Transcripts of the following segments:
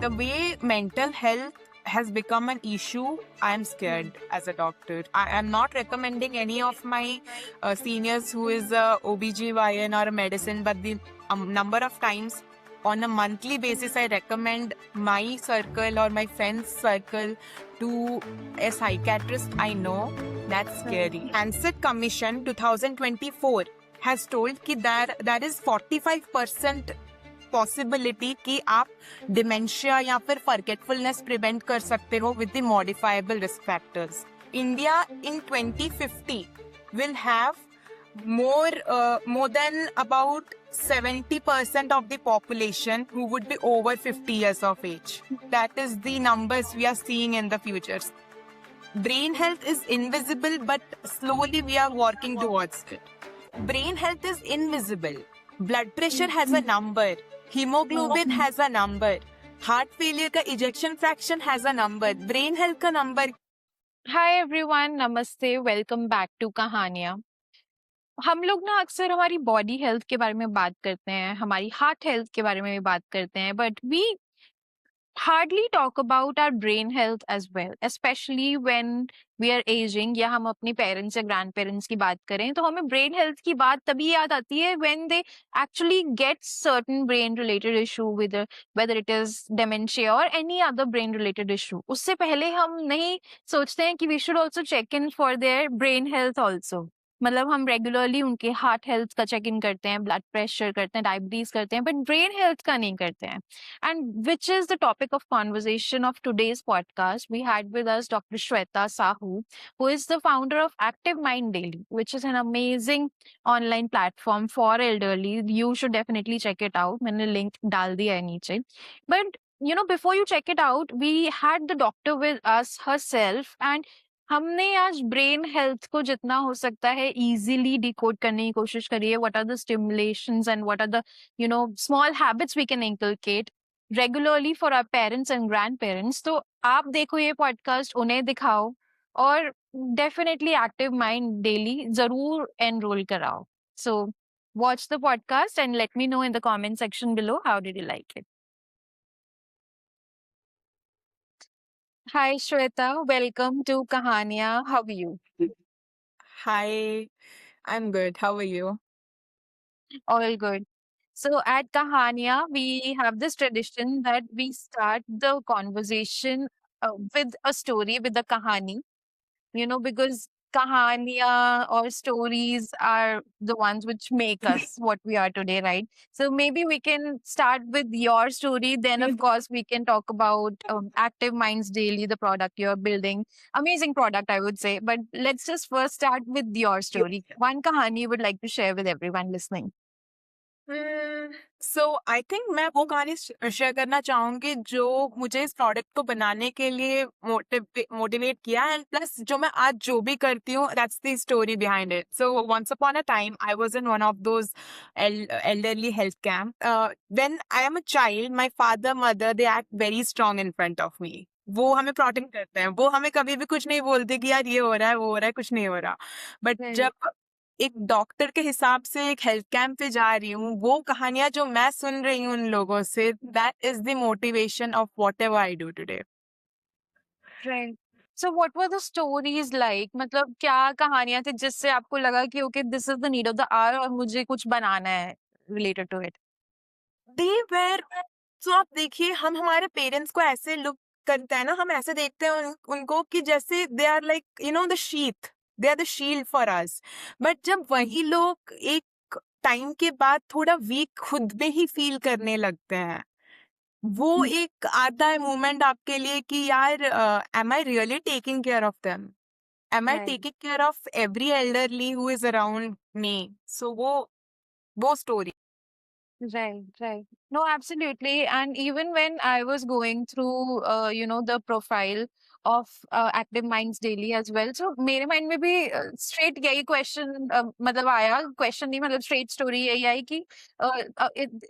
The way mental health has become an issue, I am scared as a doctor. I am not recommending any of my seniors who is a OBGYN or a medicine, but the number of times on a monthly basis I recommend my circle or my friend's circle to a psychiatrist I know. That's scary. Lancet Commission 2024 has told that there is 45% possibility कि आप dementia या फिर forgetfulness prevent कर सकते हो with the modifiable risk factors. India in 2050 will have more than about 70% of the population who would be over 50 years of age. That is the numbers we are seeing in the futures. Brain health is invisible, but slowly we are working towards it. Brain health is invisible. Blood pressure has a number. Hemoglobin has a number. Heart failure का ejection fraction has a number. Brain health का number. Hi everyone, नमस्ते, welcome back to कहानियाँ. हम लोग ना अक्सर हमारी body health के बारे में बात करते हैं, हमारी हार्ट हेल्थ के बारे में भी बात करते हैं, but we hardly talk about our brain health as well, especially when we are aging या हम अपने पेरेंट्स या ग्रैंड पेरेंट्स की बात करें तो हमें ब्रेन हेल्थ की बात तभी याद आती है when they actually get certain brain related issue with whether it is dementia or any other brain related issue. उससे पहले हम नहीं सोचते हैं कि we should also check in for their brain health also. मतलब हम रेगुलरली उनके हार्ट हेल्थ का चेक इन करते हैं, ब्लड प्रेशर करते हैं, डायबिटीज करते हैं, बट ब्रेन हेल्थ का नहीं करते हैं. And which is the topic of conversation of today's podcast. We had with us Dr. Shweta Sahu, who is the founder of Active Mind Daily, which is an amazing online platform for elderly. You should definitely check it out. मैंने link डाल दिया है नीचे. But you know, before you check it out, we had the doctor with us herself, and हमने आज brain health को जितना हो सकता है इजीली डिकोड करने की कोशिश करी है. What are the stimulations and what are the small habits we can inculcate regularly for our parents and grand parents. तो आप देखो ये पॉडकास्ट, उन्हें दिखाओ और डेफिनेटली एक्टिव माइंड डेली जरूर एनरोल कराओ. So watch the podcast and let me know in the comment section below how did you like it. Hi Shweta, welcome to Kahaniya. How are you? Hi, I'm good. How are you? All good. So at Kahaniya, we have this tradition that we start the conversation with a story, with a kahani, because kahaniya or stories are the ones which make us what we are today, right? So maybe we can start with your story. Then, of course, we can talk about Active Minds Daily, the product you're building. Amazing product, I would say. But let's just first start with your story. One kahani you would like to share with everyone listening. So I think मैं वो कहानी share करना चाहूंगी जो मुझे इस product को बनाने के लिए मोटिवेट किया, एंड प्लस जो मैं आज जो भी करती हूँ, that's the story behind it. So once upon a time I was in one of those elderly health camp. When I am a child, my father mother they act very strong in front of me. वो हमें protect करते हैं, वो हमें कभी भी कुछ नहीं बोलते कि यार ये हो रहा है वो हो रहा है, कुछ नहीं हो रहा. बट जब एक डॉक्टर के हिसाब से एक हेल्थ कैंप पे जा रही हूँ, वो कहानियां जो मैं सुन रही हूँ उन लोगों से, that is the motivation of whatever I do today. Right. So what were the stories like? मतलब क्या कहानियां थी जिससे आपको लगा कि okay, this is the need of the hour और मुझे कुछ बनाना है related to it? They were so आप देखिए, हम हमारे पेरेंट्स को ऐसे लुक करते हैं ना, हम ऐसे देखते हैं उनको कि जैसे they are like the sheath, they are the shield for us. But जब वही लोग एक टाइम के बाद थोड़ा वीक खुद में ही फील करने लगते हैं, वो एक आता है मोमेंट आपके लिए कि यार am I really taking care of them, am I Right. Taking care of every elderly who is around me. So वो story. Right. No, absolutely. And even when I was going through, the profile of Active Minds Daily as well, so मेरे mind में भी straight यही question मतलब आया, question नहीं मतलब straight story यही आई कि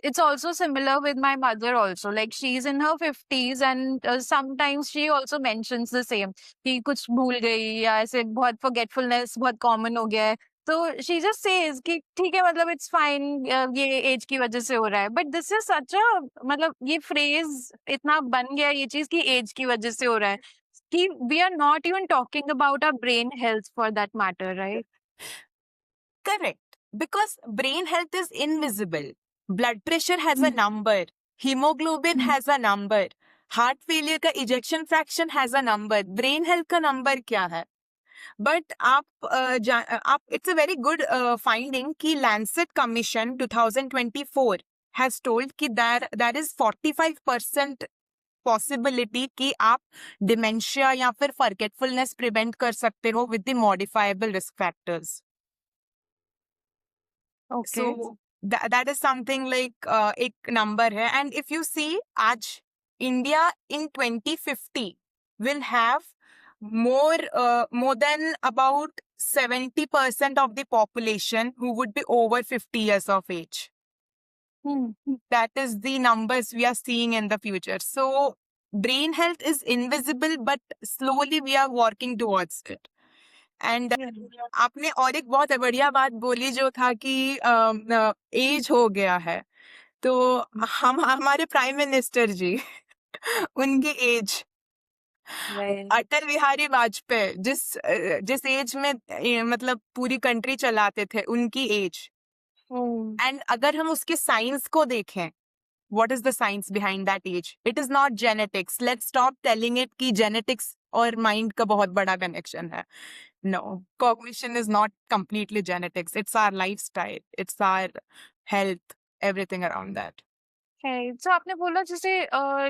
it's also similar with my mother also. Like she's in her 50s and sometimes she also mentions the same कि कुछ भूल गई या ऐसे बहुत forgetfulness बहुत common हो गया है. तो शी जस्ट सेज कि ठीक है, मतलब इट्स फाइन, ये एज की वजह से हो रहा है, बट दिस इज सच अ, मतलब ये फ्रेज इतना बन गया ये चीज कि एज की वजह से हो रहा है, कि we are not even talking about our brain health for that matter, right? Correct. Because brain health is invisible. Blood pressure has a number. Hemoglobin has a number. Heart failure का ejection fraction has a number. Brain health का number क्या है? But आप it's a very good finding कि Lancet Commission 2024 has told कि there is 45% possibility कि आप dementia या फिर forgetfulness prevent कर सकते हो with the modifiable risk factors. Okay. So that is something like एक number है. And if you see आज India in 2050 will have more than about 70% of the population who would be over 50 years of age. That is the numbers we are seeing in the future. So brain health is invisible, but slowly we are working towards it. And आपने और एक बहुत बढ़िया बात बोली जो था कि एज हो गया है, तो हम हमारे प्राइम मिनिस्टर जी उनकी एज अटल बिहारी वाजपेयी जिस एज में मतलब पूरी कंट्री चलाते थे उनकी एज. एंड अगर हम उसके साइंस को देखें, what is the science behind that age? It is not genetics. Let's stop telling it कि genetics और mind का बहुत बड़ा connection है. No, cognition is not completely genetics. It's our lifestyle. It's our health, everything around that. तो आपने बोला जैसे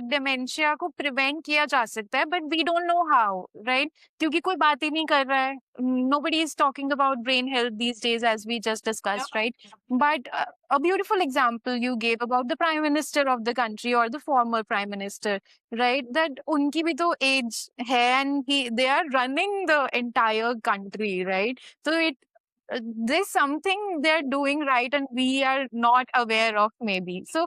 डिमेंशिया को प्रिवेंट किया जा सकता है, but we don't know how, right? क्योंकि कोई बात ही नहीं कर रहा है. Nobody is talking about brain health these days as we just discussed, right? But a beautiful example you gave about the prime minister of the country or the former prime minister, right? That उनकी भी तो age है and they are running the entire country, right? So there's something they're doing right and we are not aware of maybe. So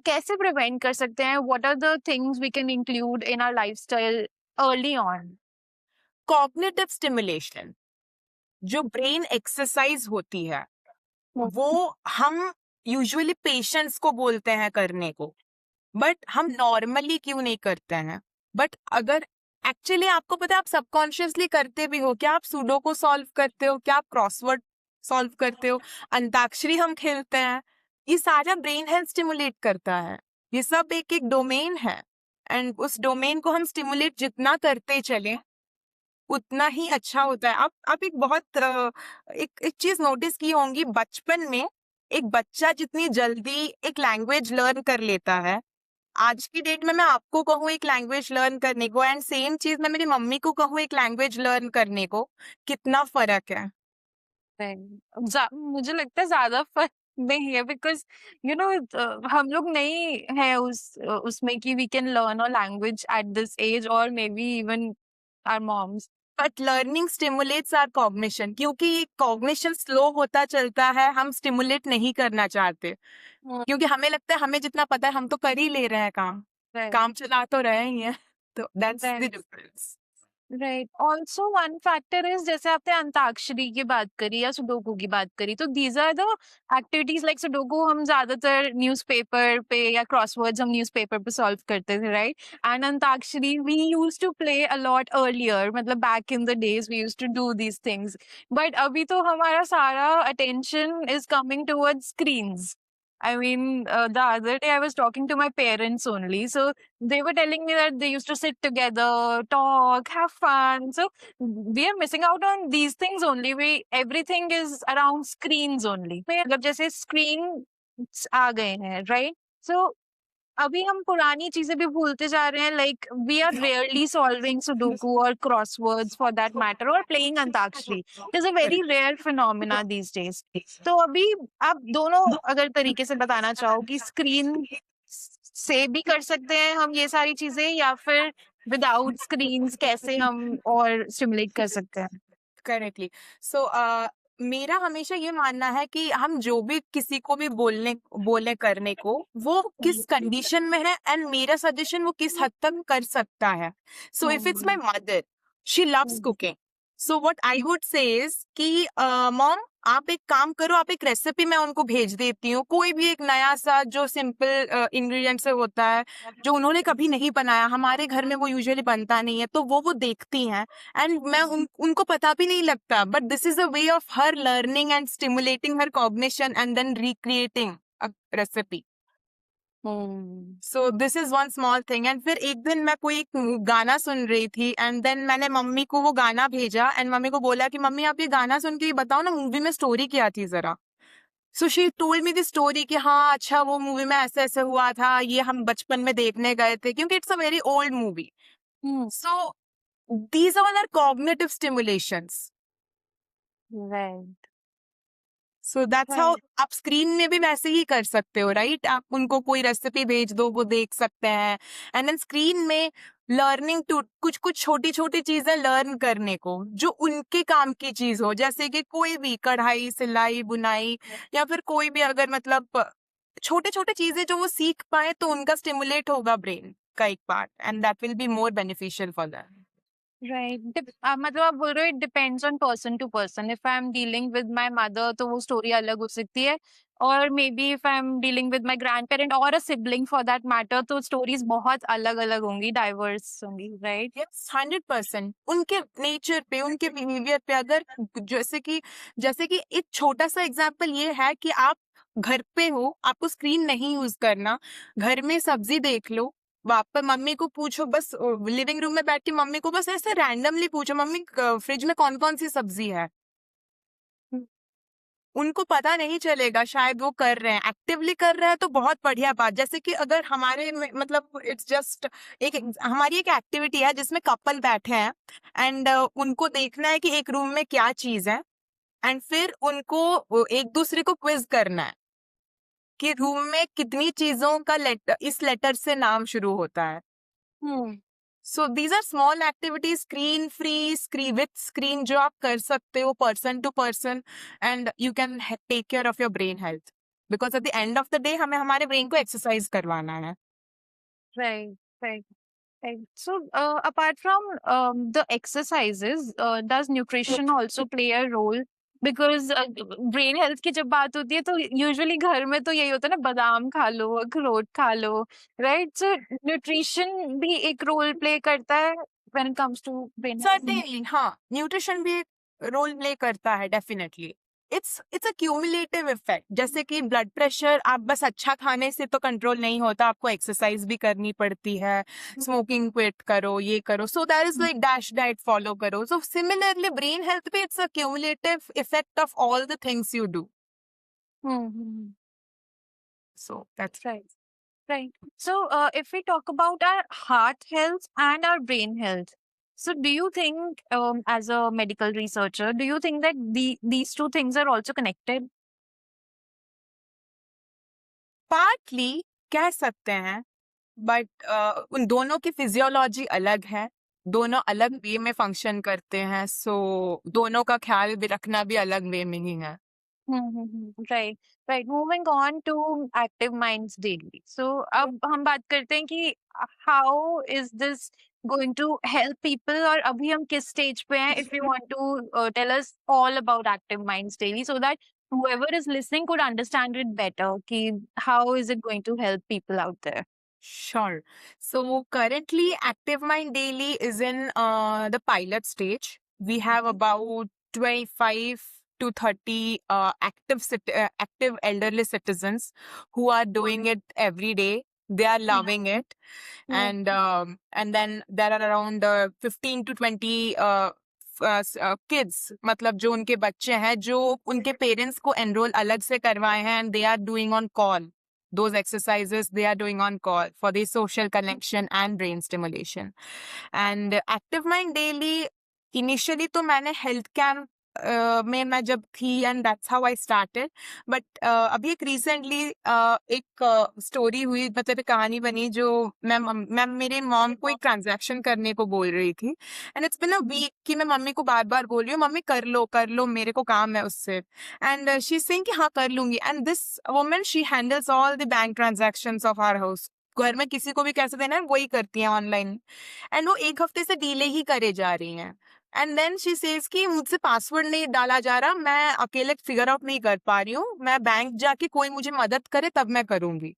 कैसे prevent कर सकते हैं? What are the things we can include in our lifestyle early on? Cognitive stimulation, जो brain exercise होती है, वो हम usually patients को बोलते हैं करने को, बट हम नॉर्मली क्यों नहीं करते हैं? बट अगर एक्चुअली आपको पता है आप सबकॉन्शियसली करते भी हो, क्या आप सुडोकू सॉल्व करते हो, क्या आप क्रॉसवर्ड सॉल्व करते हो, अंताक्षरी हम खेलते हैं, ये सारा ब्रेन हेल्थ स्टिमुलेट करता है. ये सब एक एक डोमेन है एंड उस डोमेन को हम स्टिमुलेट जितना करते चले उतना ही अच्छा होता है. आप एक बहुत एक चीज नोटिस की होंगी, बचपन में एक बच्चा जितनी जल्दी एक लैंग्वेज लर्न कर लेता है, आज की डेट में मैं आपको कहूँ एक लैंग्वेज लर्न करने को एंड सेम चीज मैं मेरी मम्मी को कहूँ एक लैंग्वेज लर्न करने को, कितना फर्क है. मुझे लगता है ज्यादा फर्क नहीं है, बिकॉज यू नो हम लोग नहीं है उसमें कि we can learn a language at this age और maybe even our moms. But learning stimulates our cognition, क्योंकि कॉग्निशन स्लो होता चलता है, हम स्टिमुलेट नहीं करना चाहते क्योंकि हमें लगता है हमें जितना पता है हम तो कर ही ले रहे हैं काम चला तो रहे ही हैं. तो that's the difference. Right. Also one factor is, जैसे आपने अंताक्षरी की बात करी या सुडोकू की बात करी, तो these are the activities. Like sudoku हम ज्यादातर न्यूज़पेपर पे या क्रॉसवर्ड्स हम न्यूज़पेपर पे सॉल्व करते थे, right? And Antakshari we used to play a lot earlier, मतलब back in the days we used to do these things. But अभी तो हमारा सारा attention is coming towards screens. I mean, the other day I was talking to my parents only. So they were telling me that they used to sit together, talk, have fun. So we are missing out on these things only. Everything is around screens only. मतलब जैसे screen आ गए हैं, right? So अभी हम पुरानी चीजें भी भूलते जा रहे हैं. Like we are rarely solving sudoku और क्रॉसवर्ड्स फॉर दैट मैटर और playing antakshari. It is a very rare phenomena these days. तो अभी आप दोनों अगर तरीके से बताना चाहो कि स्क्रीन से भी कर सकते हैं हम ये सारी चीजें, या फिर विदाउट स्क्रीन्स कैसे हम और स्टिमुलेट कर सकते हैं? करेक्टली. सो मेरा हमेशा ये मानना है कि हम जो भी किसी को भी बोले करने को, वो किस कंडीशन में है एंड मेरा सजेशन वो किस हद तक कर सकता है. So if it's my mother, she loves cooking, so what I would say is कि मॉम आप एक काम करो, आप एक रेसिपी मैं उनको भेज देती हूँ, कोई भी एक नया सा जो सिंपल इंग्रेडिएंट से होता है जो उन्होंने कभी नहीं बनाया, हमारे घर में वो यूजुअली बनता नहीं है, तो वो देखती हैं एंड मैं उनको पता भी नहीं लगता, but this is a way of her learning and stimulating her cognition and then recreating a recipe. So this is one small thing. And फिर एक दिन मैं कोई एक गाना सुन रही थी एंड देन मैंने मम्मी को वो गाना भेजा एंड मम्मी को बोला कि मम्मी आप ये गाना सुन के ये बताओ ना मूवी में स्टोरी क्या थी जरा. So she told me the story कि हाँ अच्छा वो मूवी में ऐसे ऐसे हुआ था, ये हम बचपन में देखने गए थे, क्योंकि it's a very old movie. So these are our cognitive stimulations. Right So that's how आप स्क्रीन में भी वैसे ही कर सकते हो, राइट? आप उनको कोई रेसिपी भेज दो, वो देख सकते हैं. एंड देन स्क्रीन में लर्निंग टू कुछ कुछ छोटी छोटी चीजें लर्न करने को जो उनके काम की चीज हो, जैसे कि कोई भी कढ़ाई, सिलाई, बुनाई, या फिर कोई भी अगर मतलब छोटे छोटे चीजें जो वो सीख पाए तो उनका स्टिमुलेट होगा ब्रेन का एक part, and that will be more beneficial for them. Right. मतलब आप बोल रहे हो it depends on person to person. If I am dealing with my mother तो वो स्टोरी अलग हो सकती है, और maybe if I am dealing with my grandparent और a sibling for that matter तो स्टोरीज बहुत अलग अलग होंगी, डाइवर्स होंगी, राइट? यस, 100%. उनके नेचर पे, उनके बिहेवियर पे. अगर जैसे कि एक छोटा सा एग्जांपल ये है कि आप घर पे हो, आपको स्क्रीन नहीं यूज करना, घर में सब्जी देख लो, वहां पर मम्मी को पूछो, बस लिविंग रूम में बैठ के मम्मी को बस ऐसे रैंडमली पूछो, मम्मी फ्रिज में कौन कौन सी सब्जी है. उनको पता नहीं चलेगा, शायद वो कर रहे हैं, एक्टिवली कर रहे हैं तो बहुत बढ़िया बात. जैसे कि अगर मतलब इट्स जस्ट हमारी एक एक्टिविटी है जिसमें कपल बैठे हैं एंड उनको देखना है कि एक रूम में क्या चीज है, एंड फिर उनको एक दूसरे को क्विज करना है कि रूम में कितनी चीजों का लेटर इस लेटर से नाम शुरू होता है. So these are small activities, screen free, screen with screen, जो आप कर सकते हो person to person, and you can take care of your brain health, because at the end of the day हमें हमारे ब्रेन को एक्सरसाइज करवाना है. Right, right, right. So, apart from the exercises, does nutrition also play a role? Because brain health की जब बात होती है तो usually घर में तो यही होता है ना, बादाम खा लो, अखरोट खा लो, right? So, nutrition भी एक role play करता है when it comes to brain health. Certainly हाँ, न्यूट्रिशन भी रोल प्ले करता है, definitely. It's a cumulative effect. जैसे कि ब्लड प्रेशर, आप बस अच्छा खाने से तो कंट्रोल नहीं होता, आपको एक्सरसाइज भी करनी पड़ती है, स्मोकिंग क्विट करो, ये करो, सो that is like dash diet follow करो. सो सिमिलरली ब्रेन हेल्थ पे it's a cumulative effect of all the things you do. So that's Right. Right. So, if we talk about our heart health and our brain health, so do you think, as a medical researcher, do you think that these two things are also connected? Partly कह सकते हैं, but उन दोनों की physiology अलग है, दोनों अलग वे में फंक्शन करते हैं, सो दोनों का ख्याल भी रखना भी अलग वे में ही है. Right, right. Moving on to Active Minds Daily. So, अब हम बात करते हैं कि how is this going to help people, और अभी हम किस stage पे हैं? If you want to tell us all about Active Minds Daily so that whoever is listening could understand it better, कि how is it going to help people out there? Sure. So currently, Active Mind Daily is in the pilot stage. We have about 25 to 30 active elderly citizens who are doing it every day. They are loving it, and then there are around 15 to 20 kids, मतलब जो उनके बच्चे हैं जो उनके parents को enrol अलग से करवाए हैं, and they are doing on call. Those exercises they are doing on call for the social connection and brain stimulation. And Active Mind Daily, initially तो मैंने health camp में मैं जब थी, and that's how I started. But अभी एक recently एक story हुई, मतलब एक कहानी बनी, जो मैं मेरे मॉम को एक ट्रांजैक्शन करने को बोल रही थी, and it's been a week कि मैं मम्मी को बार बार बोल रही हूँ, मम्मी कर लो मेरे को काम है उससे, एंड शी इज सेइंग कि हाँ कर लूंगी. And this woman, she handles all the bank transactions of our house. घर में किसी को भी कैसे देना है वही करती हैं ऑनलाइन, एंड वो एक हफ्ते से डीले ही करे जा रही हैं. एंड देन शी सेज कि मुझसे पासवर्ड नहीं डाला जा रहा, मैं अकेले फिगर आउट नहीं कर पा रही हूँ, मैं बैंक जाके कोई मुझे मदद करे तब मैं करूंगी.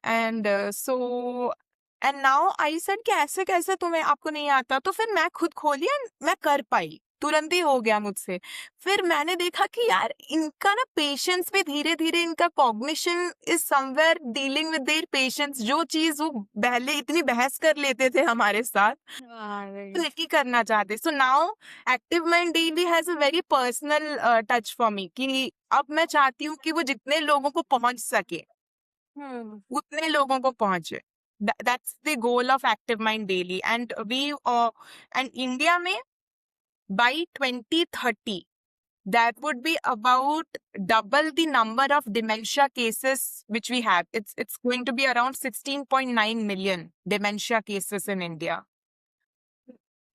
And so and now I said कि ऐसे कैसे तुम्हें आपको नहीं आता, तो फिर मैं खुद खोली and मैं कर पाई, तुरंत ही हो गया मुझसे. फिर मैंने देखा कि यार इनका ना पेशेंस भी धीरे धीरे, इनका cognition is somewhere dealing with their patience. जो चीज वो पहले इतनी बहस कर लेते थे हमारे साथ, नहीं करना चाहते. So now active mind daily has a very personal touch for me, कि अब मैं चाहती हूँ कि वो जितने लोगों को पहुंच सके उतने लोगों को पहुंचे. That's the goal of Active Mind Daily. And and India में by 2030 that would be about double the number of dementia cases which we have. It's going to be around 16.9 million dementia cases in India.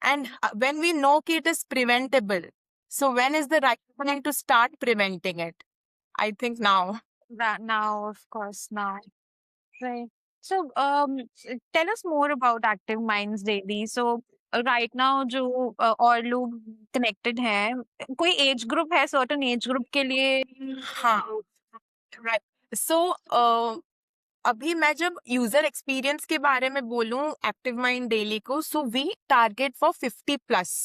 And when we know it is preventable, so when is the right time to start preventing it? I think now. That now, of course, now. Right. So, tell us more about Active Minds Daily. So, right now जो और लोग connected हैं, कोई age group है, certain age group के लिए? हाँ, right. सो अभी मैं जब यूजर एक्सपीरियंस के बारे में बोलूं एक्टिव माइंड डेली को, so we target for 50 plus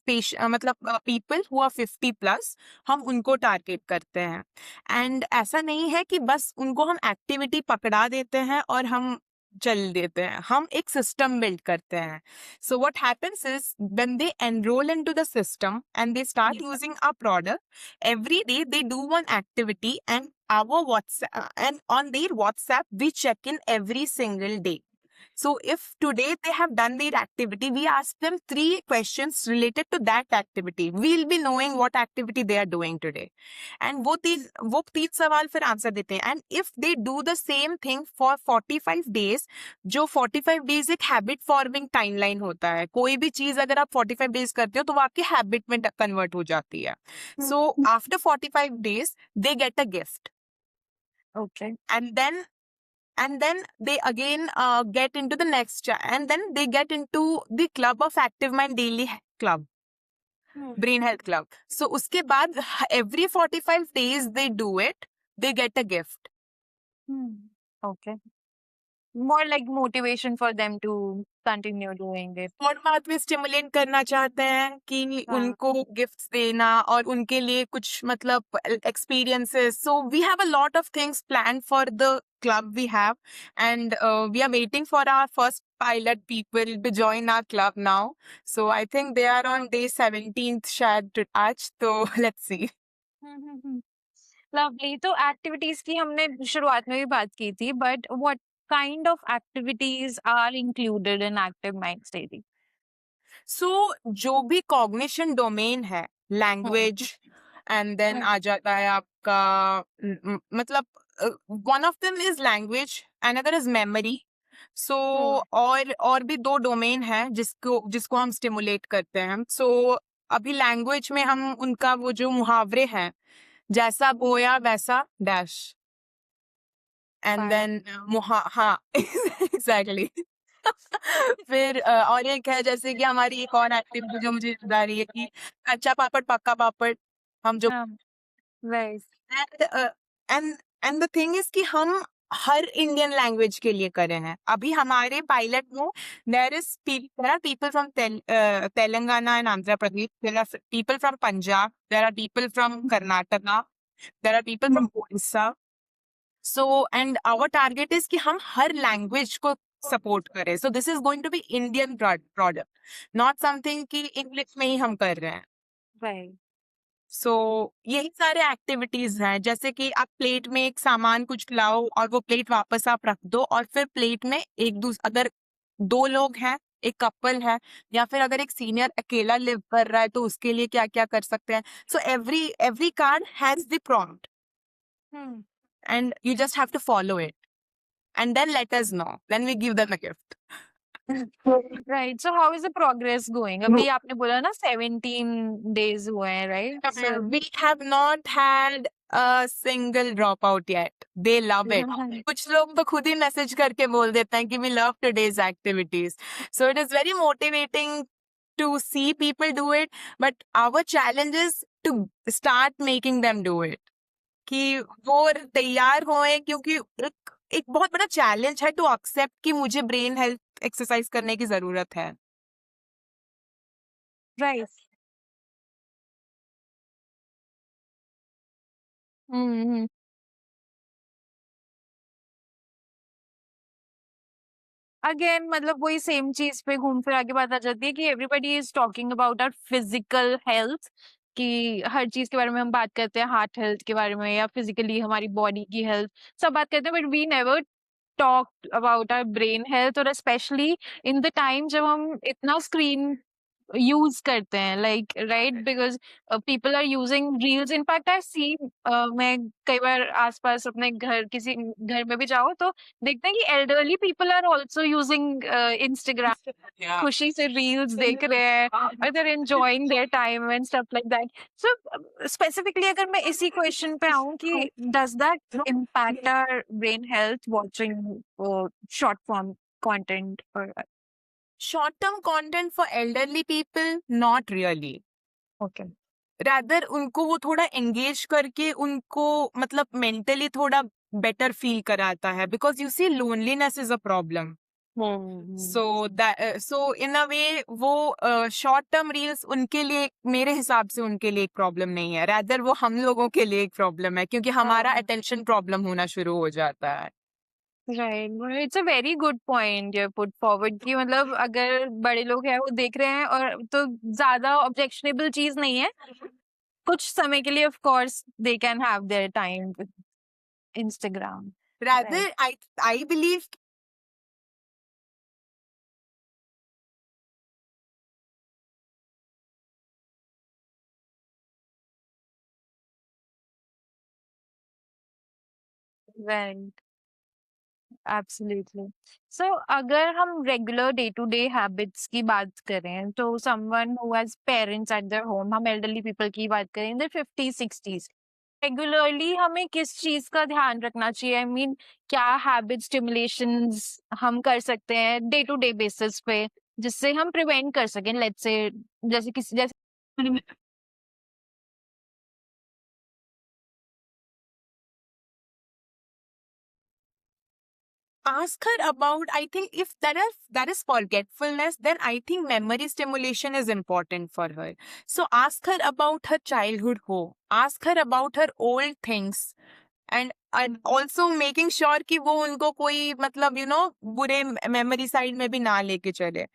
मतलब पीपल हु आर 50 प्लस, हम उनको टारगेट करते हैं. एंड ऐसा नहीं है कि बस उनको हम एक्टिविटी पकड़ा देते हैं और हम चल देते हैं, हम एक सिस्टम बिल्ड करते हैं. So what happens is when they enrol into the system and they start using our product, every day they do one activity and our WhatsApp, and on their WhatsApp we check in every single day. So if today they have done their activity, we ask them 3 questions related to that activity. We'll be knowing what activity they are doing today. And वो 3 सवाल फिर answer देते हैं. And if they do the same thing for 45 days, जो 45 days एक habit forming timeline होता है. कोई भी चीज अगर आप 45 डेज करते हो तो वो आपकी हैबिट में कन्वर्ट हो जाती है. So after 45 days they get a gift. Okay. And then they again get into the next and then they get into the club of Active Mind Daily Club, Brain Health Club. So uske baad every 45 days they do it, they get a gift. Okay. More like motivation for them to continue doing it. और बात में stimulate करना चाहते हैं कि हाँ. उनको gifts देना और उनके लिए कुछ मतलब experiences. So we have a lot of things plan for the club we have, and we are waiting for our first pilot people to join our club now. So I think they are on day 17th शायद आज, तो let's see. Lovely. तो activities की हमने शुरुआत में भी बात की थी, but what kind of activities are included in active minds daily? So जो भी कॉग्निशन डोमेन है, लैंग्वेज, एंड देन आ जाता है आपका मतलब one of them is language, another is memory. So और भी 2 डोमेन है जिसको हम स्टिमुलेट करते हैं. सो अभी लैंग्वेज में हम उनका वो जो मुहावरे हैं, जैसा बोया वैसा डैश, एंड देन हाँ एग्जैक्टली. फिर और एक है, जैसे कि हमारी एक और एक्टिविटी जो मुझे याद आ रही है कि कच्चा पापड़ पक्का पापड़, हम जो एंड द थिंग इज कि हम हर इंडियन लैंग्वेज के लिए करे हैं. अभी हमारे पायलट में there are people from Telangana and Andhra Pradesh, there are people from Punjab, there are people from Karnataka, there are people from Odisha. So and our target is कि हम हर लैंग्वेज को सपोर्ट करें. So this is going to be Indian product, not something कि English में ही हम कर रहे हैं. राइट. सो यही सारे एक्टिविटीज हैं, जैसे कि आप प्लेट में एक सामान कुछ लाओ और वो प्लेट वापस आप रख दो, और फिर प्लेट में अगर 2 लोग हैं, एक कपल है, या फिर अगर एक सीनियर अकेला लिव कर रहा है तो उसके लिए क्या क्या कर सकते हैं. So every card has the prompt and you just have to follow it and then let us know, then we give them a gift. Right. So how is the progress going? अभी आपने बोला ना 17 days हुए हैं, right? We have not had a single dropout yet. They love it. कुछ लोग तो खुद ही मैसेज करके बोल देते हैं कि we love today's activities. So it is very motivating to see people do it, but our challenge is to start making them do it. कि वो तैयार होए, क्योंकि एक एक बहुत बड़ा चैलेंज है टू एक्सेप्ट कि मुझे ब्रेन हेल्थ एक्सरसाइज करने की जरूरत है. राइट. हम्म. अगेन मतलब वही सेम चीज पे घूम फिर आके बात आ जाती है कि everybody is talking about our physical health, कि हर चीज के बारे में हम बात करते हैं, हार्ट हेल्थ के बारे में या फिजिकली हमारी बॉडी की हेल्थ सब बात करते हैं, but we never talk about our brain health, और स्पेशली इन द टाइम जब हम इतना स्क्रीन यूज करते हैं, like right, because people are using reels. In fact I see, मैं कई बार आसपास अपने घर किसी घर में भी जाऊँ तो देखते हैं कि elderly people are also using Instagram, Yeah. खुशी से रील्स देख रहे हैं और they're enjoying their time and stuff like that. So specifically अगर मैं इसी क्वेश्चन पे आऊँ कि does that impact our brain health watching short form content or Short term content for elderly people, not really. okay. Rather उनको वो थोड़ा engage करके उनको मतलब मेंटली थोड़ा बेटर फील कराता है, because you see loneliness is a problem. So in a way वो शॉर्ट टर्म रील्स उनके लिए, मेरे हिसाब से उनके लिए एक प्रॉब्लम नहीं है, रादर वो हम लोगों के लिए एक प्रॉब्लम है, क्योंकि हमारा अटेंशन प्रॉब्लम होना शुरू हो जाता है. Right. It's a very good point you put forward कि मतलब अगर बड़े लोग हैं वो देख रहे हैं और तो ज्यादा ऑब्जेक्शनेबल चीज नहीं है, कुछ समय के लिए of course they can have their time with Instagram. Rather I believe right. Absolutely. So अगर हम regular day to day habits की बात करें तो someone who has parents at their home, हम एल्डरली पीपल की बात करें in their 50s 60s, regularly हमें किस चीज का ध्यान रखना चाहिए? आई मीन क्या हैबिट स्टिमुलेशंस हम कर सकते हैं डे टू डे बेसिस पे जिससे हम प्रिवेंट कर सकें, लेट्स से जैसे किसी जैसे ask her about, I think if that is forgetfulness, then I think memory stimulation is important for her. So ask her about her childhood home, ask her about her old things, and also making sure कि वो उनको कोई मतलब बुरे memory side में भी ना लेके चले.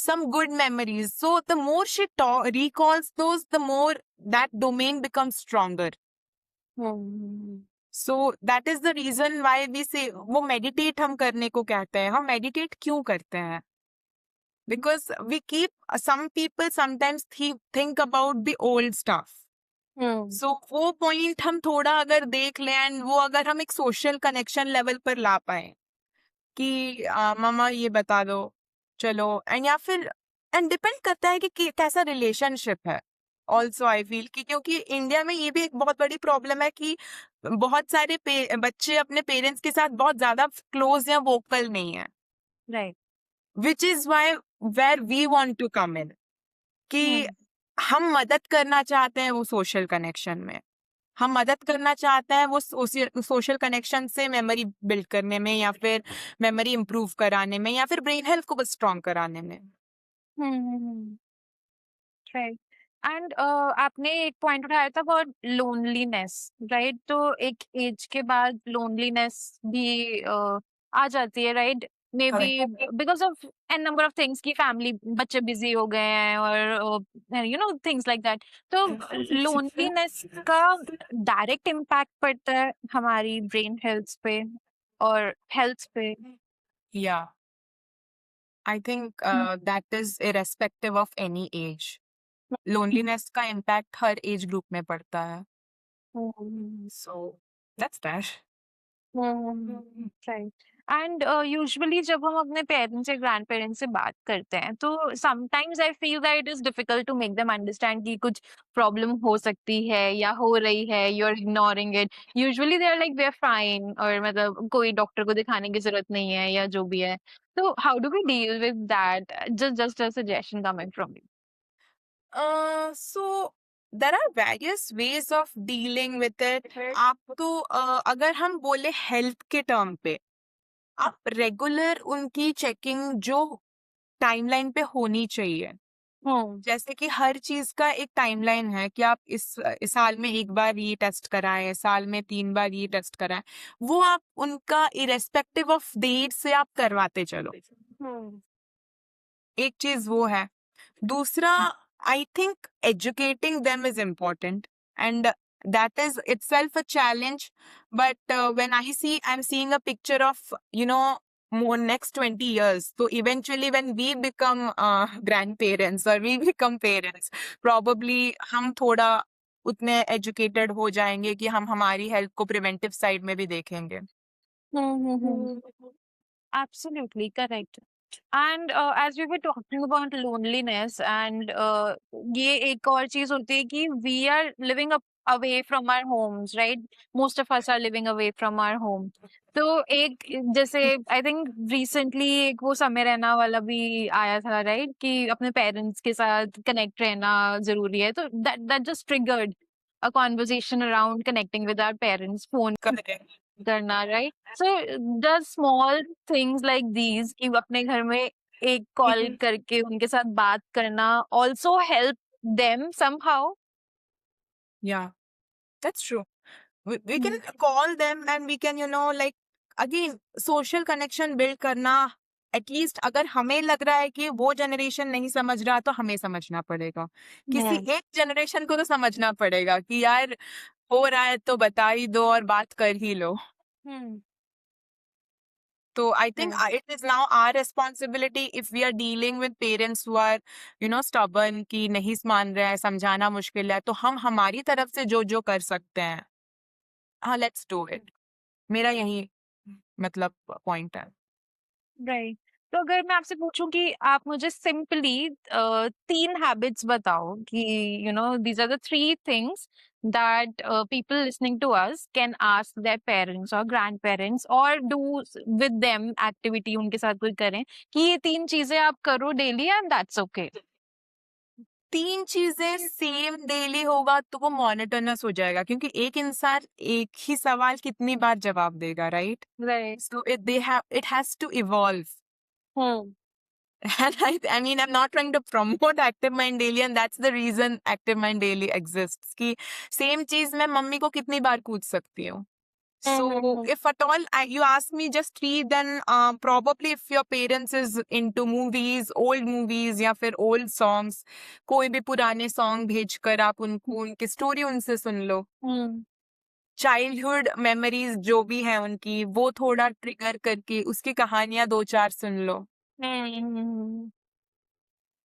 Some good memories, so the more she recalls those, the more that domain becomes stronger. So that is the reason why we say वो मेडिटेट हम करने को कहते हैं. हम मेडिटेट क्यों करते हैं? Because we keep some people sometimes think about the old stuff. So वो पॉइंट हम थोड़ा अगर देख लें, एंड वो अगर हम एक सोशल कनेक्शन लेवल पर ला पाए कि मामा ये बता दो, चलो, एंड या फिर एंड डिपेंड करता है कि कैसा रिलेशनशिप है. ऑल्सो आई फील कि क्योंकि इंडिया में ये भी एक बहुत बड़ी प्रॉब्लम है कि बहुत सारे बच्चे अपने पेरेंट्स के साथ बहुत ज्यादा क्लोज या वोकल नहीं है. Right. Which is why where we want to come in, कि हम मदद करना चाहते हैं वो सोशल कनेक्शन में, हम मदद करना चाहते हैं वो सोशल कनेक्शन से मेमोरी बिल्ड करने में, या फिर मेमोरी इंप्रूव कराने में, या फिर ब्रेन हेल्थ को स्ट्रॉन्ग कराने में. राइट. एंड आपने एक पॉइंट उठाया था फॉर लोनलीनेस, राइट? तो एक एज के बाद लोनलीनेस भी आ जाती है, right? Maybe because of an number of things की फैमिली, बच्चे बिजी हो गए हैं और you know things like that. तो लोनलीनेस का डायरेक्ट इम्पैक्ट पड़ता है हमारी ब्रेन हेल्थ पे और हेल्थ पे. या I think that is irrespective of any as. Loneliness का इम्पैक्ट हर एज ग्रुप में पड़ता है. So that's that. Right. And usually जब हम अपने पेरेंट्स या ग्रैंड पेरेंट्स से बात करते हैं तो sometimes I feel that it is difficult to make them understand कि कुछ प्रॉब्लम हो सकती है या हो रही है, you are ignoring it. Usually they are like we are fine, और मतलब कोई डॉक्टर को दिखाने की जरूरत नहीं है या जो भी है. तो how do we deal with that? Just a suggestion coming from you. So there are various ways of dealing with it. आप तो अगर हम बोले हेल्थ के टर्म पे, आप रेगुलर उनकी चेकिंग जो टाइमलाइन पे होनी चाहिए, जैसे कि हर चीज का एक टाइमलाइन है कि आप इस साल में एक बार ये टेस्ट कराएं, साल में 3 बार ये टेस्ट कराएं, वो आप उनका इरेस्पेक्टिव ऑफ डेट से आप करवाते चलो। एक चीज वो है। दूसरा, I think educating them is important and that is itself a challenge, but when I see, I'm seeing a picture of, more next 20 years, so eventually when we become grandparents or we become parents, probably हम थोड़ा उतने educated हो जाएंगे कि हम हमारी health को preventive side में भी देखेंगे। Absolutely correct. And as we were talking about loneliness, and ये एक और चीज होती है कि we are living away from our homes, right? Most of us are living away from our home. तो एक जैसे I think recently एक वो समय रहना वाला भी आया था, right? कि अपने पेरेंट्स के साथ कनेक्ट रहना जरूरी है, तो that just triggered a conversation around connecting with our parents, phone Correct. करना, right? So the small things like these कि अपने घर में एक कॉल करके उनके साथ बात करना also help them somehow. Yeah, that's true. We can call them and we can, like, again, social connection build करना, एटलीस्ट अगर हमें लग रहा है कि वो जनरेशन नहीं समझ रहा तो हमें समझना पड़ेगा। किसी एक जनरेशन को तो समझना पड़ेगा कि यार हो रहा है तो बता ही दो और बात कर ही लो। तो I think it is now our responsibility if we are dealing with parents who are stubborn कि नहीं मान रहे हैं, समझाना मुश्किल है, तो हम हमारी तरफ से जो जो कर सकते हैं, हाँ, लेट्स डू इट। मेरा यही मतलब पॉइंट है। राइट। तो अगर मैं आपसे पूछूं कि आप मुझे सिंपली 3 हैबिट्स बताओ कि these are the 3 things that people listening to us can ask their parents or grandparents or do with them activity उनके साथ कोई करें कि ये 3 चीजें आप करो डेली एंड दैट्स ओके। 3 चीजें सेम डेली होगा तो वो मोनोटोनस हो जाएगा, क्योंकि एक इंसान एक ही सवाल कितनी बार जवाब देगा, right? Right. So it has to evolve. And I mean, I'm not trying to promote Active Mind Daily, and that's the reason Active Mind Daily exists. कि सेम चीज मैं मम्मी को कितनी बार पूछ सकती हूँ? So if at all you ask me just 3, then probably if your parents is into movies, old movies या फिर old songs, कोई भी पुराने सॉन्ग भेजकर आप उनको उनकी स्टोरी उनसे सुन लो। चाइल्डहुड मेमोरीज जो भी है उनकी, वो थोड़ा ट्रिगर करके उसकी कहानियां 2-4 सुन लो।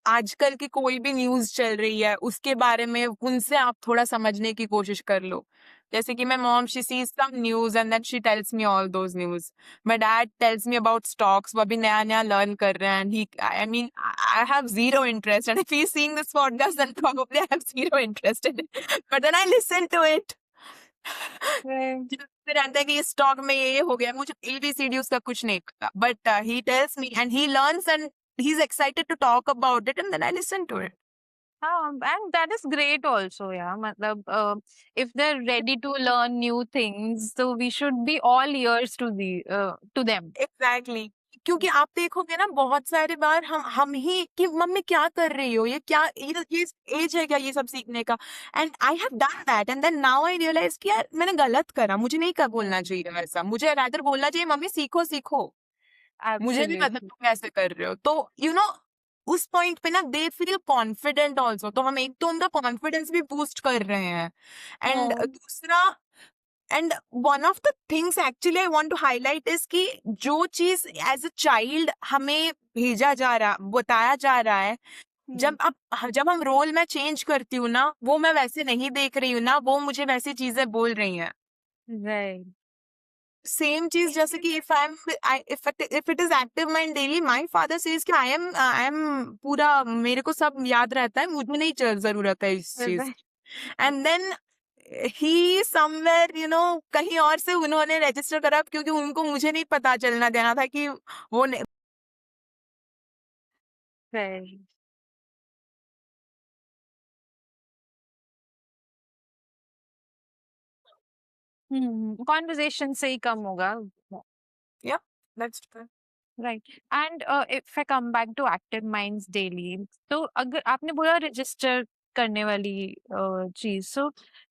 आजकल की कोई भी न्यूज चल रही है उसके बारे में उनसे आप थोड़ा समझने की कोशिश कर लो। जैसे कि my mom, she sees some news and then she tells me all those news. My dad tells me about stocks, वो अभी नया नया लर्न कर रहे हैं, and I mean, I have zero interest, and if he's seeing this podcast then probably I have zero interest in it, but then I listen to it. फिर आता है कि इस स्टॉक में ये हो गया, मुझे ABCD उसका कुछ नहीं पता, but he tells me and he learns and he's excited to talk about it, and then I listen to it. And that is great also, yeah. मतलब if they're ready to learn new things, so we should be all ears to them. Exactly. क्योंकि आप देखोगे ना, बहुत सारे बार हम ही कि mummy क्या कर रही हो, ये क्या, ये एज है क्या ये सब सीखने का? And I have done that and then now I realise कि यार मैंने गलत करा, मुझे नहीं कर बोलना चाहिए वैसा, मुझे रादर बोलना चाहिए मम्मी सीखो सीखो, मुझे नहीं पता तुम कैसे कर रहे हो। तो उस पॉइंट पे ना दे फील कॉन्फिडेंट ऑल्सो, तो हम एक तो उनका कॉन्फिडेंस भी बूस्ट कर रहे हैं, एंड दूसरा, and one of the things actually I want to highlight is कि जो चीज एज अ चाइल्ड हमें भेजा जा रहा, बताया जा रहा है, जब हम रोल में चेंज करती हूँ ना, वो मैं वैसे नहीं देख रही हूँ ना, वो मुझे वैसी चीजें बोल रही हैं। राइट। सेम चीज जैसे कि if it is Active Mind Daily, my father says कि I am पूरा, मेरे को सब याद रहता है, मुझे नहीं जरूरत है इस चीज, एंड देन ही समवेयर कहीं और से उन्होंने रजिस्टर करा, क्योंकि उनको मुझे नहीं पता चलना देना था कि वो राइट। कॉन्वर्सेशन से ही कम होगा। Yeah, that's true. Right. And if I come back to active minds daily, तो अगर आपने बोला रजिस्टर करने वाली चीज, so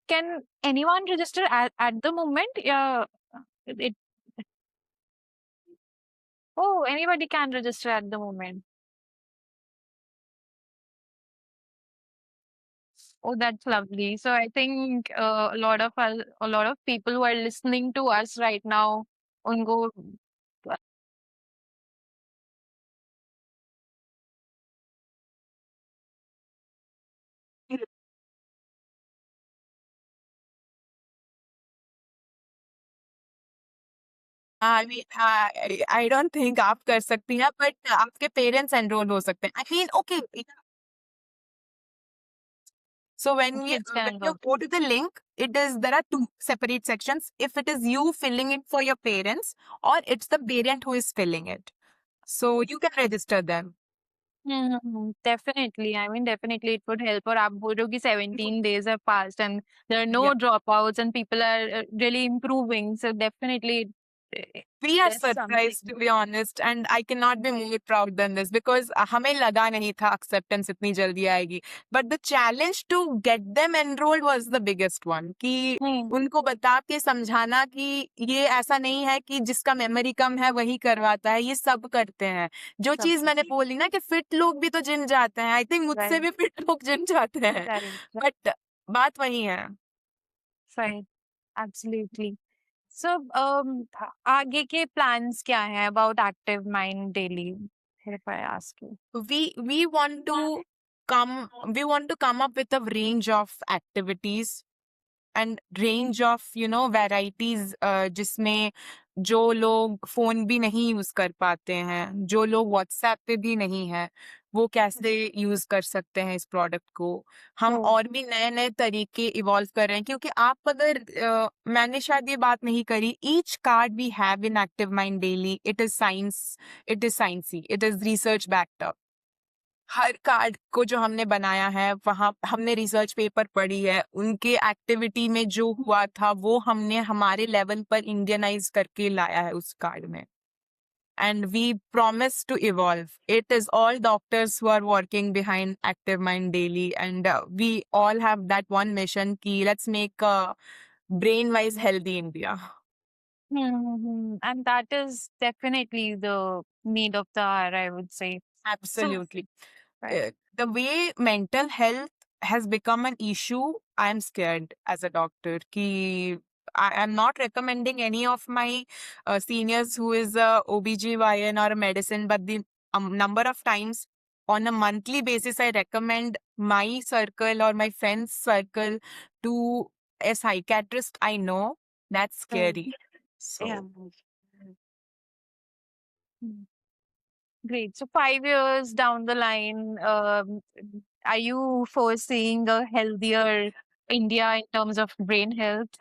can anyone register at the moment, या इट oh anybody can register at the moment? Oh, that's lovely. So I think a lot of people who are listening to us right now, unko I mean, I don't think आप कर सकती हैं, but आपके parents enrol हो सकते हैं. I mean, okay. So kids when can you enroll. go to the link, there are two separate sections. If it is you filling it for your parents, or it's the parent who is filling it, so you can register them. Definitely. I mean, definitely it would help. और आप बोल रहे हो कि 17 days have passed and there are no Yeah. dropouts and people are really improving. So definitely We are there's something. surprised, to be honest, and I cannot be more proud than this because हमें लगा नहीं था acceptance इतनी जल्दी आएगी. But the challenge to get them enrolled was the biggest one. कि हम्म, उनको बता के समझाना कि ये ऐसा नहीं है कि जिसका मेमोरी कम है वही करवाता है, ये सब करते हैं. जो सब चीज मैंने बोली ना कि फिट लोग भी तो जिम जाते हैं, आई थिंक मुझसे right, भी फिट लोग जिम जाते हैं. right, बट बात वही है. right, absolutely. So, आगे के plans क्या हैं about Active Mind Daily? If I ask you. We want to come up with a range of activities and range of varieties, जिसमें जो लोग फोन भी नहीं यूज कर पाते हैं, जो लोग व्हाट्सएप पे भी नहीं है, वो कैसे यूज कर सकते हैं इस प्रोडक्ट को. हम Oh, और भी नए नए तरीके इवॉल्व कर रहे हैं क्योंकि आप अगर मैंने शायद ये बात नहीं करी. Each card we have in active mind daily, it is sciencey, it is research backed up. हर कार्ड को जो हमने बनाया है वहां हमने रिसर्च पेपर पढ़ी है, उनके एक्टिविटी में जो हुआ था वो हमने हमारे लेवल पर इंडियनाइज करके लाया है उस कार्ड में. And we promise to evolve. It is all doctors who are working behind active mind daily and we all have that one mission कि let's make brain wise healthy India. and that is definitely the need of the hour, I would say. So, Absolutely. right. The way mental health has become an issue, I'm scared as a doctor. Ki I am not recommending any of my seniors who is a OBGYN or a medicine, but the number of times on a monthly basis, I recommend my circle or my friends' circle to a psychiatrist I know. That's scary. Yeah. So, Mm. Great. So 5 years down the line, are you foreseeing a healthier India in terms of brain health?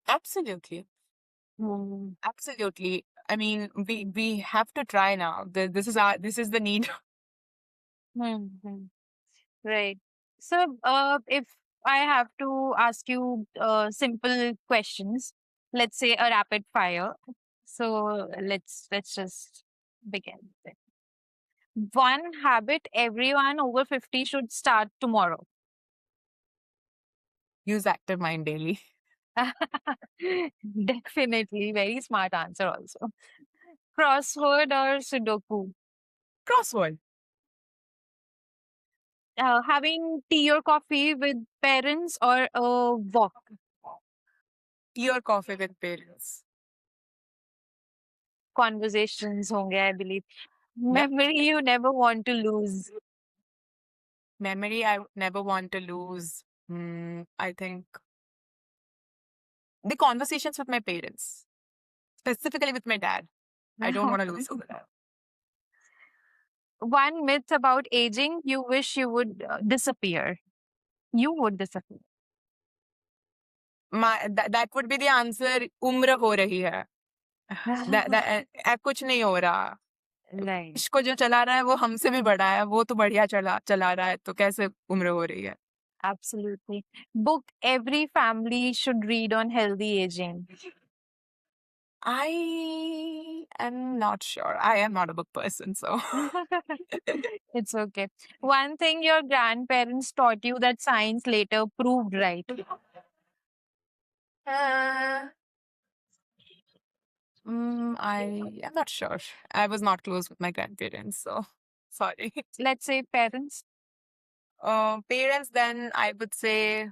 absolutely. Hmm. Absolutely. I mean, we have to try now. This is the need. Hmm. Right. So, if I have to ask you simple questions, let's say a rapid fire. So let's just begin. One habit everyone over 50 should start tomorrow. Use Active Mind daily. Definitely, very smart answer also. Crossword or Sudoku? Crossword. Having tea or coffee with parents or a walk? Tea or coffee with parents. Conversations honge, I believe. Yep. Memory you never want to lose. Memory I never want to lose. I think the conversations with my parents, specifically with my dad. I don't want to lose that. One myth about aging you wish you would disappear. You would disappear. That would be the answer. उम्र हो रही है. कुछ नहीं हो रहा. Right. इसको जो चला रहा है वो हमसे भी बड़ा है, वो तो बढ़िया चला रहा है, तो कैसे उम्र हो रही है. Absolutely. Book every family should read on healthy aging. I am not sure. I am not a book person, so. It's okay. One thing your grandparents taught you that science later proved right. Uh, I am not sure. I was not close with my grandparents, so sorry. Let's say parents. Parents, then I would say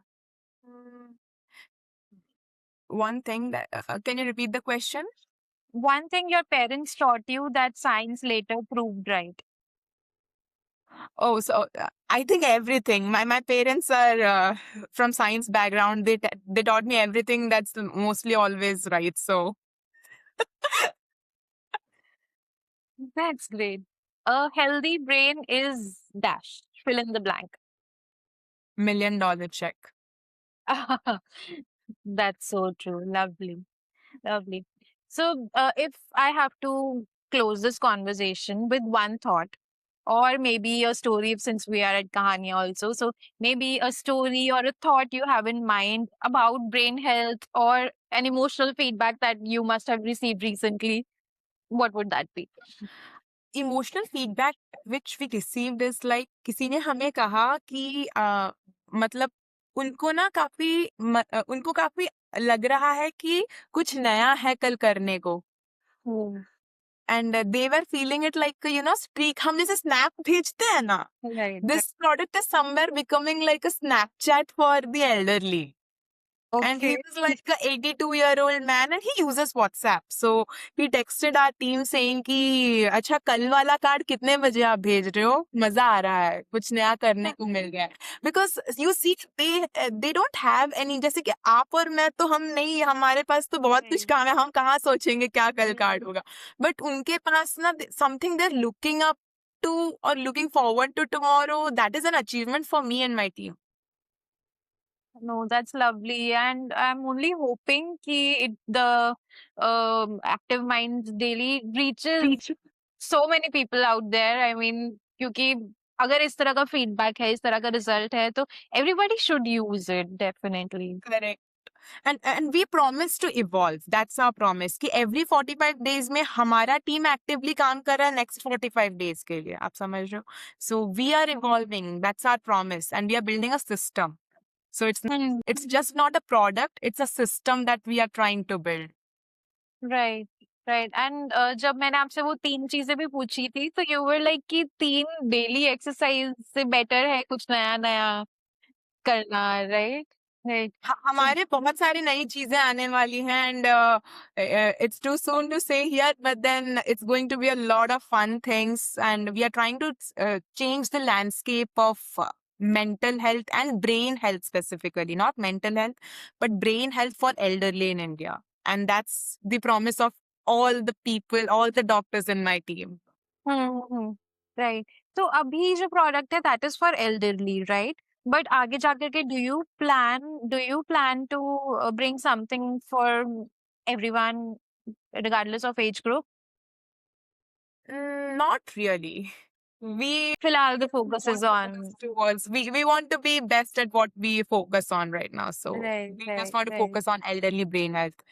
mm, one thing that. Can you repeat the question? One thing your parents taught you that science later proved right. Oh, so I think everything. My parents are from science background. They taught me everything that's mostly always right. So That's great. A healthy brain is dash. Fill in the blank. $1 million check. That's so true. Lovely. Lovely. So, if I have to close this conversation with one thought, or maybe a story, since we are at Kahani also, so maybe a story or a thought you have in mind about brain health or an emotional feedback that you must have received recently, what would that be? Emotional feedback which we received is like किसी ने हमें कहा कि मतलब उनको ना उनको काफी लग रहा है कि कुछ नया है कल करने को. Hmm. And they were feeling it like streak. हम जैसे snap भेजते हैं ना, Right. this product is somewhere becoming like a Snapchat for the elderly. And he Okay. was like a 82-year-old man and he uses WhatsApp. So he texted our team saying कि अच्छा कल वाला card कितने बजे आप भेज रहे हो, मजा आ रहा है, कुछ नया करने को मिल गया है. Because you see they don't have any, जैसे कि आप और मैं तो हम नहीं, हमारे पास तो बहुत कुछ काम है, हम कहाँ सोचेंगे क्या कल कार्ड होगा. But उनके पास ना something they're looking up to or looking forward to tomorrow, that is an achievement for me and my team. No, that's lovely, and I'm only hoping the Active Minds Daily reaches so many people out there. I mean, क्योंकि अगर इस तरह का feedback है, इस तरह का result है, तो everybody should use it definitely. Correct. And we promise to evolve. That's our promise कि every 45 days में हमारा team actively काम कर रहा है next 45 days के लिए. आप समझ रहे हो? So we are evolving. That's our promise, and we are building a system. So Hmm. it's just not a product. It's a system that we are trying to build. Right, right. And जब मैंने आपसे वो 3 चीजें भी पूछी थी, तो you were like कि 3 daily exercise से better है कुछ नया-नया करना, right? Right. So, हमारे बहुत सारी नई चीजें आने वाली हैं and it's too soon to say here, but then it's going to be a lot of fun things, and we are trying to change the landscape of mental health and brain health specifically, not mental health, but brain health for elderly in India. And that's the promise of all the people, all the doctors in my team. Hmm, right. तो अभी जो product है that is for elderly, right? But आगे जाकर के do you plan to bring something for everyone regardless of age group? Not really. We फिलहाल the focus want is to on focus towards we want to be best at what we focus on right now. So right, we just right, want to right. focus on elderly brain health.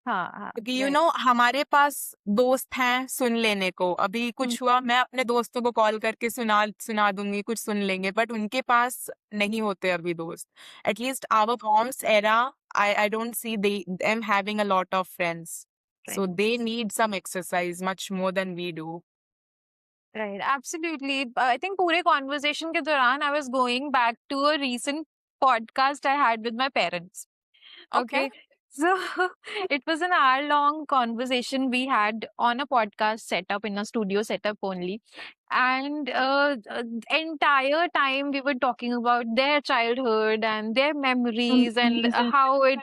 हाँ, क्योंकि right. हमारे पास दोस्त हैं सुन लेने को. अभी हम्म, कुछ हुआ, मैं अपने दोस्तों को कॉल करके सुना सुना दूंगी, कुछ सुन लेंगे, बट उनके पास नहीं होते अभी दोस्त. At least our moms era, I don't see them having a lot of friends. So right, they need some exercise much more than we do. right. Absolutely. I think पूरे conversation के दौरान I was going back to a recent podcast I had with my parents. Okay. Okay. So it was an hour-long conversation we had on a podcast setup in a studio setup only. And entire time we were talking about their childhood and their memories and how it,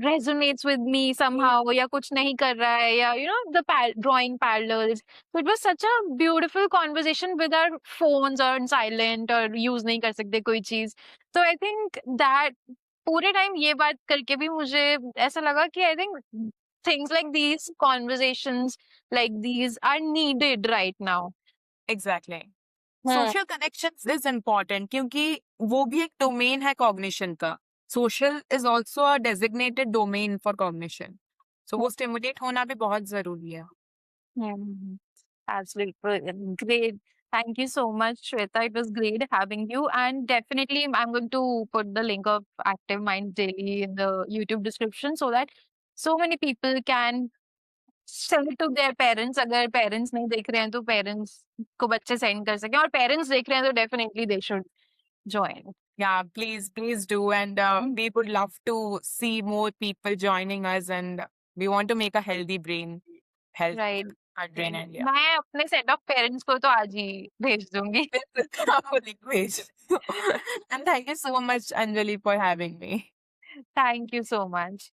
resonates with me somehow. या कुछ नहीं कर रहा है, या, the drawing parallels. So it was such a beautiful conversation with our phones on silent or use नहीं कर सकते कोई चीज. So I think that पूरे टाइम ये बात करके भी मुझे ऐसा लगा कि I think things like these conversations like these are needed right now. Exactly. Social connections is important क्योंकि वो भी एक डोमेन है कॉग्निशन का. Social is also a designated domain for cognition. So वो स्टिमुलेट होना भी बहुत जरूरी है. Hmm. Absolutely great. Thank you so much, Shweta. It was great having you. And definitely, I'm going to put the link of Active Mind Daily in the YouTube description so that so many people can send it to their parents. अगर parents नहीं देख रहे हैं तो parents को बच्चे send कर सकें, और parents देख रहे हैं तो definitely they should join. Yeah, please do. And we would love to see more people joining us. And we want to make a healthy brain, health, Right. brain and yeah. मैं अपने set of parents को तो आज ही भेज दूंगी. And thank you so much, Anjali, for having me. Thank you so much.